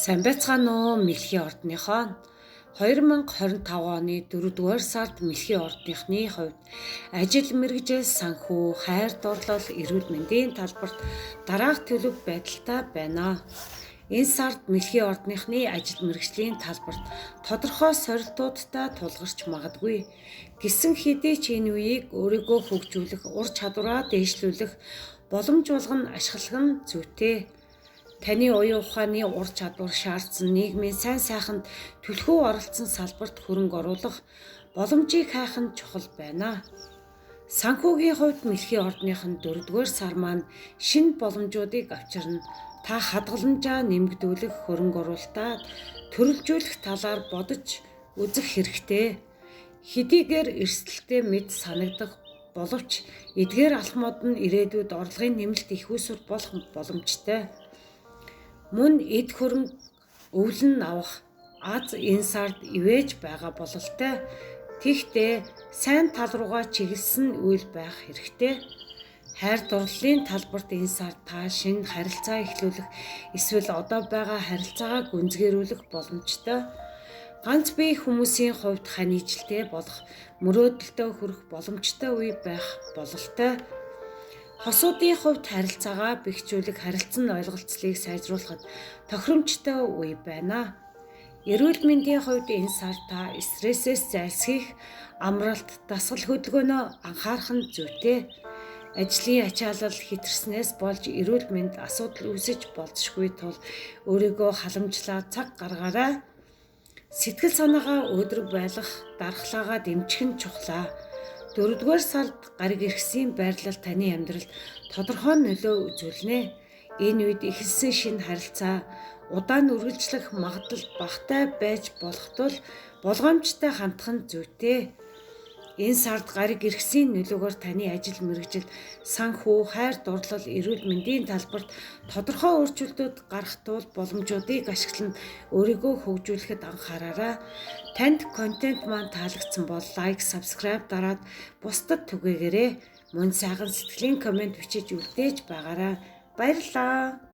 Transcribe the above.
Сайн байцгаана уу Мэлхийн ордныхоо 2025 оны 4-р сард Мэлхийн ордныхны хувьд ажил мэргэжил, санхүү, хайр дурлал, эрүүл мэндийн талбарт дараах төлөв байдалтай байна. Энэ сард Мэлхийн ордныхны ажил мэргэжлийн талбарт тодорхой сорилтуудтай тулгарч магадгүй. Гэсэн хэдий ч энэ үеийг өөрийгөө хөгжүүлэх, ур чадвараа дээшлүүлэх боломж болгон ашиглах нь зүйтэй. Таны оюун ухааны ур чадвар шаардсан нийгмийн сайн сайханд түлхүү оролцсон салбарт хөрөнгө оруулах боломжийг хайх нь чухал байна. Санхүүгийн хувьд Мэлхийн ордныхын 4-р сар маань шинэ боломжуудыг авчирна. Та хадгаламжаа нэмэгдүүлэх, хөрөнгө оруулалтаа төрөлжүүлэх талаар бодож үзэх хэрэгтэй. Хэдийгээр эрсдэлтэй мэд санагдах боловч эдгээр алхмууд нь ирээдүйд орлогын нэмэлт их үүсвэр болох боломжтой. Мөн эд хөрөнгө өвлөн авах аз энэ сард ивэж байгаа бололтой. Тэгтээ сайн тал руугаа чиглэсэн үйл байх хэрэгтэй. Хайр дурлалын талбарт энэ сард та шинэ харилцаа эхлүүлэх эсвэл одоо байгаа харилцаагаа гүнзгийрүүлэх боломжтой. Ганц бие хүмүүсийн хувьд хань ижилтэй болох, мөрөөдөлтөө хүрэх боломжтой үе байх бололтой. Хосуудын хувьд харилцаагаа бэхжүүлэх, харилцан ойлголцлыг сайжруулахад тохиромжтой үе байна. Эрүүл мэндийн хувьд энэ сар та стрессээс зайлсхийх, амралт, дасгал хөдөлгөөнөө анхаарах нь зүйтэй. Ажлын ачаалал хэтэрснээс болж эрүүл мэнд асуудал үүсэж болзошгүй тул өөрийгөө халамжлаа цаг гаргаарай. Сэтгэл санаагаа өөдрөг байлгах, дархлаагаа дэмжих нь чухлаа. 4-р сард гариг иргэсийн байрлал таны амьдралд тодорхой нөлөө үзүүлнэ. Энэ үед эхэлсэн шинэ харилцаа удаан үргэлжлэх магадлал багатай байж болох тул болгоомжтой хандах нь зүйтэй. Энэ сард гариг иргэсийн нөлөөгөөр таны ажил мэргэжил, санхүү, хайр дурлал, эрүүл мэндийн талбарт тодорхой өөрчлөлтүүд гарах тул боломжуудыг ашиглан өөрийгөө хөгжүүлэхэд анхаараарай. Танд контент маань таалагдсан бол лайк, subscribe дараад бусдад түгээгээрэй. Мөн сайхан сэтгэлийн комент бичиж үлдээж байгаарай. Баярлалаа.